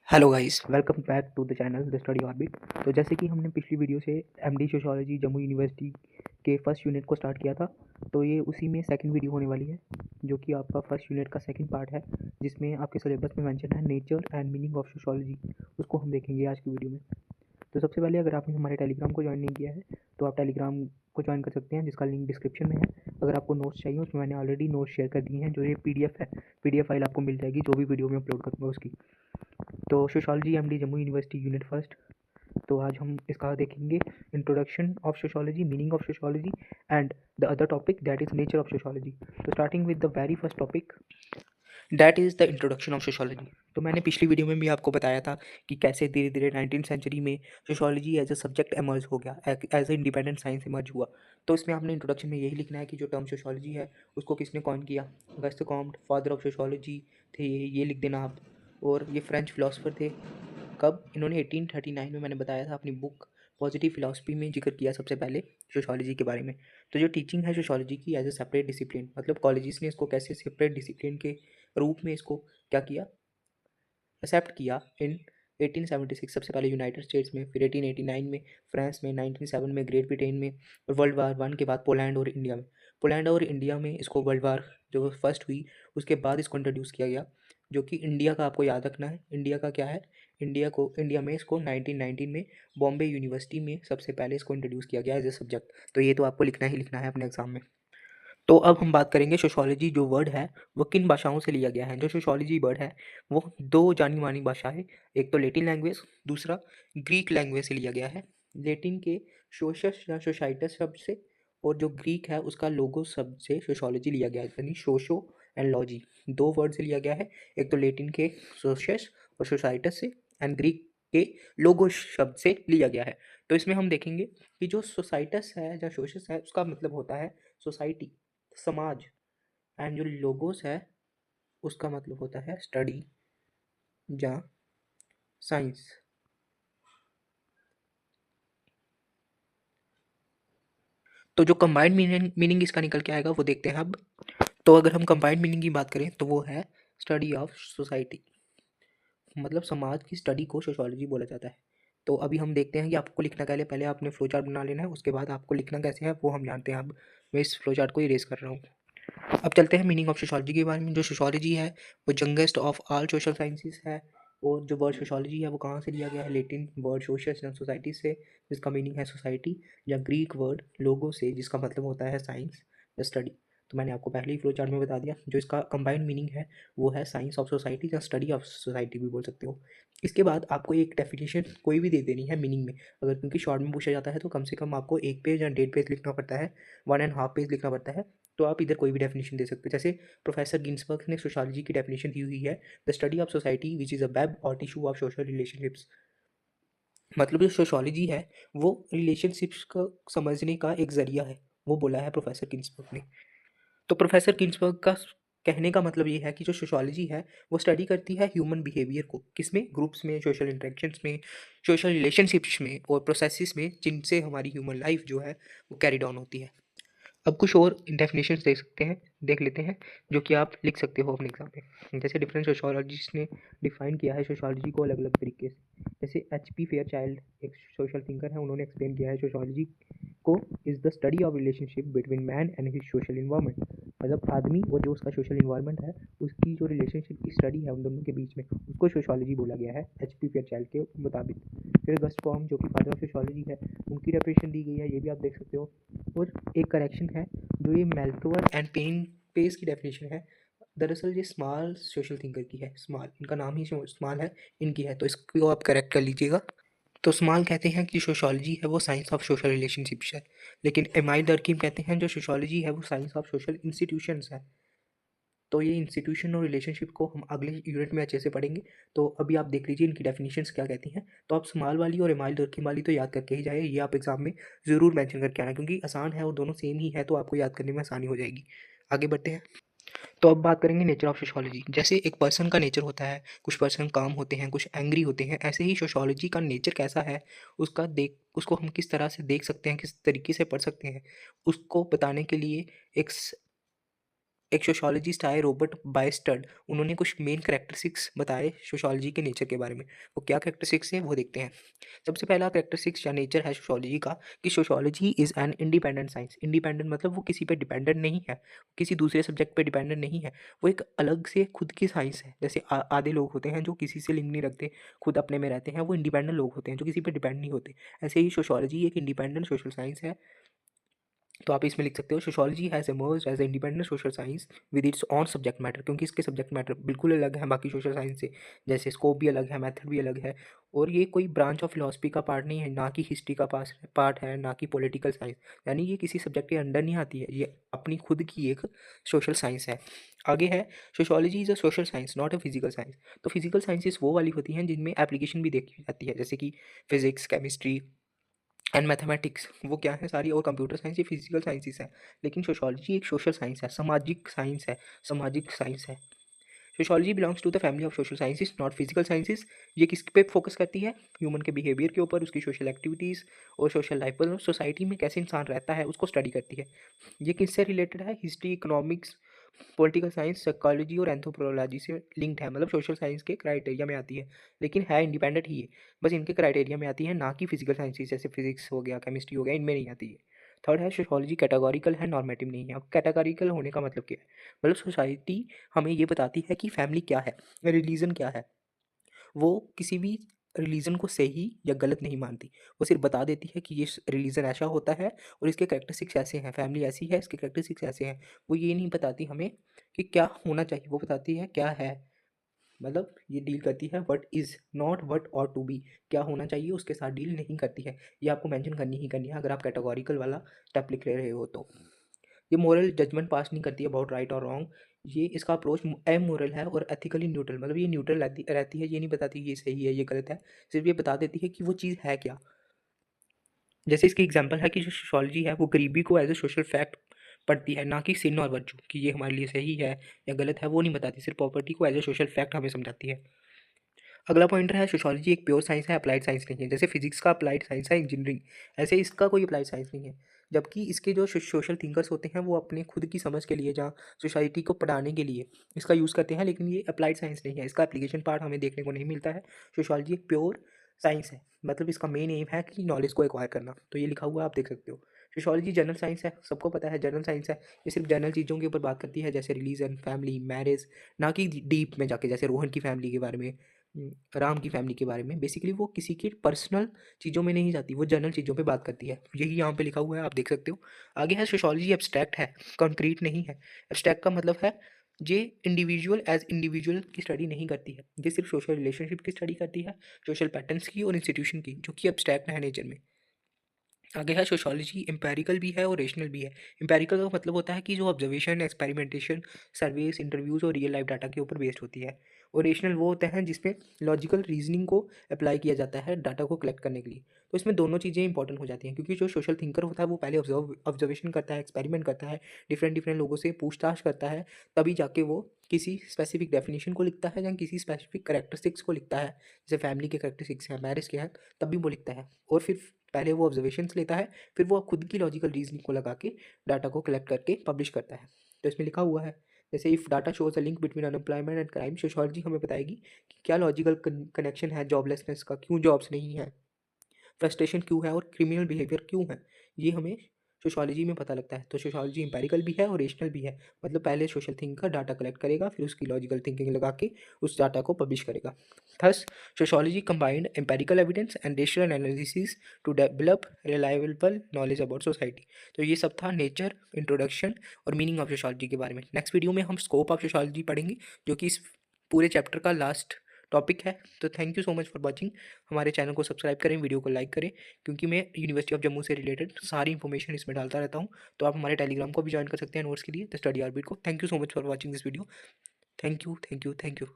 Hello guys, welcome back to the channel the study orbit. तो जैसे कि हमने पिछली वीडियो से एमडी सोशियोलॉजी जम्मू यूनिवर्सिटी के फर्स्ट यूनिट को स्टार्ट किया था, तो ये उसी में सेकंड वीडियो होने वाली है, जो कि आपका फर्स्ट यूनिट का सेकंड पार्ट है, जिसमें आपके सिलेबस में मेंशन है nature and meaning of sociology. उसको हम देखेंगे आज की वीडियो में। तो सबसे पहले अगर आपने हमारे टेलीग्राम को ज्वाइन नहीं किया है तो आप टेलीग्राम को ज्वाइन कर सकते हैं, जिसका लिंक डिस्क्रिप्शन में है। अगर आपको नोट्स चाहिए उसमें मैंने ऑलरेडी नोट्स शेयर कर दिए हैं, जो ये पीडीएफ है, पीडीएफ फाइल आपको मिल जाएगी जो भी वीडियो में अपलोड करूँगा उसकी। तो sociology MD Jammu university unit first. तो आज हम इसका देखेंगे introduction of sociology, meaning of sociology and the other topic that is nature of sociology. तो starting with the very first topic that is the introduction of sociology. तो मैंने पिछली video में भी आपको बताया था कि कैसे धीरे धीरे 19th सेंचुरी में sociology as a subject emerge हो गया, as a independent science emerge हुआ। तो इसमें आपने इंट्रोडक्शन में यही लिखना है कि जो टर्म सोशियोलॉजी है उसको किसने कॉइन किया। Auguste Comte father of sociology थे, ये लिख देना आप। और ये फ्रेंच फिलोसफर थे। कब? इन्होंने 1839 में, मैंने बताया था अपनी बुक पॉजिटिव फिलॉसफी में जिक्र किया सबसे पहले सोशियोलॉजी के बारे में। तो जो टीचिंग है सोशियोलॉजी की एज ए सेपरेट डिसिप्लिन, मतलब कॉलेजेस ने इसको कैसे सेपरेट डिसिप्लिन के रूप में इसको क्या किया, एक्सेप्ट किया इन 1876 सबसे पहले यूनाइटेड स्टेट्स में, फिर 1889 में फ्रांस में, 1907 में ग्रेट ब्रिटेन में, और वर्ल्ड वार वन के बाद पोलैंड और इंडिया में। पोलैंड और इंडिया में इसको वर्ल्ड वार जो फर्स्ट हुई उसके बाद इसको इंट्रोड्यूस किया गया। जो कि इंडिया का आपको याद रखना है, इंडिया का क्या है, इंडिया में इसको 1919 में बॉम्बे यूनिवर्सिटी में सबसे पहले इसको इंट्रोड्यूस किया गया एज ए सब्जेक्ट। तो ये तो आपको लिखना ही लिखना है अपने एग्जाम में। तो अब हम बात करेंगे सोशियोलॉजी जो वर्ड है वो किन भाषाओं से लिया गया है। जो सोशियोलॉजी वर्ड है वो दो जानी मानी भाषा है, एक तो लैटिन लैंग्वेज, दूसरा ग्रीक लैंग्वेज से लिया गया है। लैटिन के सोशस या सोसाइटस शब्द से, और जो ग्रीक है उसका लोगोस शब्द से सोशियोलॉजी लिया गया है, यानी सोशो एंड लॉजी, दो वर्ड से लिया गया है। एक तो लैटिन के सोशस और सोसाइटस से, एंड ग्रीक के लोगोस शब्द से लिया गया है। तो इसमें हम देखेंगे कि जो सोसाइटस है या सोशस है उसका मतलब होता है सोसाइटी, समाज, एंड जो लोगोस है उसका मतलब होता है स्टडी या साइंस। तो जो कंबाइंड मीनिंग इसका निकल के आएगा वो देखते हैं अब। तो अगर हम कंबाइंड मीनिंग की बात करें तो वो है स्टडी ऑफ सोसाइटी, मतलब समाज की स्टडी को सोशियोलॉजी बोला जाता है। तो अभी हम देखते हैं कि आपको लिखना क्या है। पहले आपने फ्लो चार्ट बना लेना है, उसके बाद आपको लिखना कैसे है वो हम जानते हैं। अब मैं इस फ्लो चार्ट को इरेज कर रहा हूँ। अब चलते हैं मीनिंग ऑफ सोशियोलॉजी के बारे में। जो सोशियोलॉजी है वो youngest of all social sciences है। और जो वर्ड सोशियोलॉजी है वो कहाँ से लिया गया है, लेटिन वर्ड सोशस या सोसाइटी से, जिसका मीनिंग है सोसाइटी, या ग्रीक वर्ड लोगो से, जिसका मतलब होता है साइंस या स्टडी। तो मैंने आपको पहले ही फ्लो चार्ट में बता दिया। जो इसका कंबाइंड मीनिंग है वो है साइंस ऑफ सोसाइटी या स्टडी ऑफ सोसाइटी भी बोल सकते हो। इसके बाद आपको एक डेफिनेशन कोई भी दे देनी है मीनिंग में, अगर क्योंकि शॉर्ट में पूछा जाता है तो कम से कम आपको 1 पेज या 1.5 पेज लिखना पड़ता है, 1.5 पेज लिखना पड़ता है। तो आप इधर कोई भी डेफिनेशन दे सकते हो। जैसे प्रोफेसर गिन्सबर्ग ने सोशियोलॉजी की डेफिनेशन दी हुई है, the study of society which is a web और टिश्यू ऑफ सोशल रिलेशनशिप्स। मतलब जो सोशियोलॉजी है वो रिलेशनशिप्स को समझने का एक जरिया है, वो बोला है प्रोफेसर गिन्सबर्ग ने। तो प्रोफेसर गिन्सबर्ग का कहने का मतलब ये है कि जो सोशियोलॉजी है वो स्टडी करती है ह्यूमन बिहेवियर को, किसमें, ग्रुप्स में, सोशल इंटरेक्शंस में, सोशल रिलेशनशिप्स में और प्रोसेसेस में, जिनसे हमारी ह्यूमन लाइफ जो है वो कैरी डाउन होती है। अब कुछ और डेफिनेशंस देख लेते हैं जो कि आप लिख सकते हो अपने एग्जाम में। जैसे डिफरेंट सोशियोलॉजिस्ट ने डिफाइन किया है सोशियोलॉजी को अलग अलग तरीके से। जैसे HP फेयरचाइल्ड एक सोशल थिंकर है, उन्होंने एक्सप्लेन किया है सोशियोलॉजी को is the study of relationship between man and his social environment. मतलब आदमी और जो उसका सोशल इन्वायरमेंट है उसकी जो रिलेशनशिप की स्टडी है उन दोनों के बीच में, उसको सोशियोलॉजी बोला गया है HP फेयरचाइल्ड के मुताबिक। फिर गस्ट फॉर्म जो कि फादर ऑफ सोशियोलॉजी है, उनकी डेफिनेशन दी गई है, ये भी आप देख सकते हो। और एक करेक्शन है, जो ये मेल्टोर एंड पेन पेस की डेफिनेशन है, दरअसल ये स्मॉल सोशल थिंकर की है। स्मॉल, इनका नाम ही स्मॉल है, इनकी है, तो इसको आप करेक्ट कर लीजिएगा। तो स्मॉल कहते हैं कि सोशियोलॉजी है वो साइंस ऑफ सोशल रिलेशनशिप्स है, लेकिन एमाइल दरकीम कहते हैं जो सोशियोलॉजी है वो साइंस ऑफ सोशल इंस्टीट्यूशंस है। तो ये इंस्टीट्यूशन और रिलेशनशिप को हम अगले यूनिट में अच्छे से पढ़ेंगे। तो अभी आप देख लीजिए इनकी डेफिनेशंस क्या कहती हैं। तो आप स्मॉल वाली और एमाइल दरकीम वाली तो याद करके ही जाए, ये आप एग्जाम में ज़रूर मेंशन करके आना, क्योंकि आसान है और दोनों सेम ही है, तो आपको याद करने में आसानी हो जाएगी। आगे बढ़ते हैं। तो अब बात करेंगे नेचर ऑफ सोशियोलॉजी। जैसे एक पर्सन का नेचर होता है, कुछ पर्सन काम होते हैं, कुछ एंग्री होते हैं, ऐसे ही सोशियोलॉजी का नेचर कैसा है उसको हम किस तरह से देख सकते हैं, किस तरीके से पढ़ सकते हैं, उसको बताने के लिए एक एक सोशियोलॉजिस्ट आए रॉबर्ट बायस्टड, उन्होंने कुछ मेन कैरेक्टरिस्टिक्स बताए सोशियोलॉजी के नेचर के बारे में। वो क्या कैरेक्टरिस्टिक्स हैं वो देखते हैं। सबसे पहला कैरेक्टरिस्टिक्स या नेचर है सोशियोलॉजी का कि sociology is an independent science. Independent मतलब वो किसी पे डिपेंडेंट नहीं है, किसी दूसरे सब्जेक्ट पे डिपेंडेंट नहीं है, वो एक अलग से खुद की साइंस है। जैसे आधे लोग होते हैं जो किसी से लिंक नहीं रखते, खुद अपने में रहते हैं, वो इंडिपेंडेंट लोग होते हैं जो किसी पे डिपेंड नहीं होते। ऐसे ही सोशियोलॉजी एक इंडिपेंडेंट सोशल साइंस है। तो आप इसमें लिख सकते हो sociology has emerged as independent social science with its own subject matter, क्योंकि इसके सब्जेक्ट मैटर बिल्कुल अलग है बाकी सोशल साइंस से। जैसे स्कोप भी अलग है, मेथड भी अलग है, और ये कोई ब्रांच ऑफ फिलोसफी का पार्ट नहीं है, ना कि हिस्ट्री का पार्ट है, ना कि पॉलिटिकल साइंस। यानी ये किसी सब्जेक्ट के अंडर नहीं आती है, ये अपनी खुद की एक सोशल साइंस है। आगे है sociology is a social science not a physical science. तो फिजिकल साइंसेस वो वाली होती हैं जिनमें एप्लीकेशन भी देखी जाती है, जैसे कि फिजिक्स, केमिस्ट्री एंड मैथमेटिक्स, वो क्या है सारी, और कंप्यूटर साइंस ये फिजिकल साइंसेस है। लेकिन सोशियोलॉजी एक सोशल साइंस है, सामाजिक साइंस है, सामाजिक साइंस है। Sociology belongs to the family of social sciences not physical sciences. ये किस पे फोकस करती है? ह्यूमन के बिहेवियर के ऊपर, उसकी सोशल एक्टिविटीज़ और सोशल लाइफ पर, सोसाइटी में कैसे इंसान रहता है उसको स्टडी करती है। ये किससे रिलेटेड है? History, economics, political science, psychology और एंथ्रोपोलॉजी से लिंक्ड है, मतलब सोशल साइंस के क्राइटेरिया में आती है, लेकिन है इंडिपेंडेंट ही है। बस इनके क्राइटेरिया में आती है, ना कि फिजिकल साइंसेस जैसे फिजिक्स हो गया, केमिस्ट्री हो गया, इनमें नहीं आती है। थर्ड है सोशियोलॉजी कैटेगोरिकल है, नॉर्मेटिव नहीं है। अब कैटेगोरिकल होने का मतलब क्या है? मतलब सोसाइटी हमें ये बताती है कि फैमिली क्या है, रिलीजन क्या है। वो किसी भी रिलीजन को सही या गलत नहीं मानती, वो सिर्फ बता देती है कि ये रिलीजन ऐसा होता है और इसके कैरेक्टरिस्टिक्स ऐसे हैं, फैमिली ऐसी है, इसके कैरेक्टरिस्टिक्स ऐसे हैं। वो ये नहीं बताती हमें कि क्या होना चाहिए, वो बताती है क्या है। मतलब ये डील करती है what is, not what ought to be. क्या होना चाहिए उसके साथ डील नहीं करती है। ये आपको मेंशन करनी ही करनी है अगर आप कैटेगोरिकल वाला स्टेप लिख ले रहे हो तो। ये मोरल जजमेंट पास नहीं करती है अबाउट राइट और रॉन्ग। ये इसका अप्रोच एमोरल है और एथिकली न्यूट्रल, मतलब ये न्यूट्रल रहती है, ये नहीं बताती ये सही है ये गलत है, सिर्फ ये बता देती है कि वो चीज़ है क्या। जैसे इसकी एग्जांपल है कि जो सोशियोलॉजी है वो गरीबी को एज ए सोशल फैक्ट पढ़ती है, ना कि सिन और वर्चू, कि ये हमारे लिए सही है या गलत है, वो नहीं बताती, सिर्फ प्रॉपर्टी को एज ए सोशल फैक्ट हमें समझाती है। अगला पॉइंटर है सोशियोलॉजी एक प्योर साइंस है, अप्लाइड साइंस नहीं है। जैसे फिजिक्स का अप्लाइड साइंस है इंजीनियरिंग, ऐसे इसका कोई अप्लाइड साइंस नहीं है। जबकि इसके जो सोशल थिंकर्स होते हैं वो अपने खुद की समझ के लिए, जहाँ सोसाइटी को पढ़ाने के लिए इसका यूज़ करते हैं, लेकिन ये अप्लाइड साइंस नहीं है, इसका एप्लीकेशन पार्ट हमें देखने को नहीं मिलता है। सोशियोलॉजी एक प्योर साइंस है, मतलब इसका मेन एम है कि नॉलेज को एक्वायर करना। तो ये लिखा हुआ है, आप देख सकते हो। सोशियोलॉजी जनरल साइंस है, सबको पता है जनरल साइंस है। ये सिर्फ जनरल चीज़ों के ऊपर बात करती है, जैसे रिलीजन, फैमिली, मैरिज, ना कि डीप में जाके, जैसे रोहन की फैमिली के बारे में, राम की फैमिली के बारे में। बेसिकली वो किसी की पर्सनल चीज़ों में नहीं जाती, वो जनरल चीज़ों पे बात करती है। यही यहाँ पे लिखा हुआ है, आप देख सकते हो। आगे है सोशियोलॉजी एब्स्ट्रैक्ट है, कंक्रीट नहीं है। एब्स्ट्रैक्ट का मतलब है ये इंडिविजुअल एज इंडिविजुअल की स्टडी नहीं करती है, ये सिर्फ सोशल रिलेशनशिप की स्टडी करती है, सोशल पैटर्न्स की और इंस्टीट्यूशन की, जो कि एब्स्ट्रैक्ट है नेचर में। आगे है सोशियोलॉजी एम्पेरिकल भी है और रेशनल भी है। एम्पेरिकल का मतलब होता है कि जो ऑब्जर्वेशन, एक्सपेरिमेंटेशन, सर्वेस, इंटरव्यूज़ और रियल लाइफ डाटा के ऊपर बेस्ड होती है। और रेशनल वो होते हैं जिसमें लॉजिकल रीजनिंग को अप्लाई किया जाता है डाटा को कलेक्ट करने के लिए। तो इसमें दोनों चीज़ें इंपॉर्टेंट हो जाती हैं, क्योंकि जो सोशल थिंकर होता है वो पहले ऑब्जर्वेशन करता है, एक्सपेरिमेंट करता है, डिफरेंट डिफरेंट लोगों से पूछताछ करता है, तभी जाके वो किसी स्पेसिफिक डेफिनेशन को लिखता है या किसी स्पेसिफिक करेक्टरिस्टिक्स को लिखता है। जैसे फैमिली के करेक्टरिस्टिक्स हैं, मैरिज के हैं, तभी वो लिखता है। और फिर पहले वो ऑब्जर्वेशंस लेता है, फिर वो खुद की लॉजिकल रीजनिंग को लगा के डाटा को कलेक्ट करके पब्लिश करता है। तो इसमें लिखा हुआ है, जैसे if data shows a link between unemployment and crime, sociology हमें बताएगी कि क्या लॉजिकल कनेक्शन है जॉबलेसनेस का, क्यों जॉब्स नहीं है, फ्रस्ट्रेशन क्यों है और क्रिमिनल बिहेवियर क्यों है। ये हमें सोशियोलॉजी में पता लगता है। तो सोशियोलॉजी एम्पेरिकल भी है और रेशनल भी है, मतलब पहले सोशल थिंकर डाटा कलेक्ट करेगा, फिर उसकी लॉजिकल थिंकिंग लगा के उस डाटा को पब्लिश करेगा। Thus sociology combined empirical evidence and rational analysis to develop reliable knowledge about society. तो ये सब था नेचर, इंट्रोडक्शन और मीनिंग ऑफ सोशियोलॉजी के बारे में। नेक्स्ट वीडियो में हम स्कोप ऑफ सोशियोलॉजी पढ़ेंगे, जो कि इस पूरे चैप्टर का लास्ट टॉपिक है। तो thank you so much for watching. हमारे चैनल को सब्सक्राइब करें, वीडियो को लाइक करें, क्योंकि मैं यूनिवर्सिटी ऑफ जम्मू से रिलेटेड सारी इन्फॉर्मेशन इसमें डालता रहता हूँ। तो आप हमारे टेलीग्राम को भी ज्वाइन कर सकते हैं नोट्स के लिए, द स्टडी आर्बिट को। Thank you so much for watching this video. Thank you, thank you, thank you.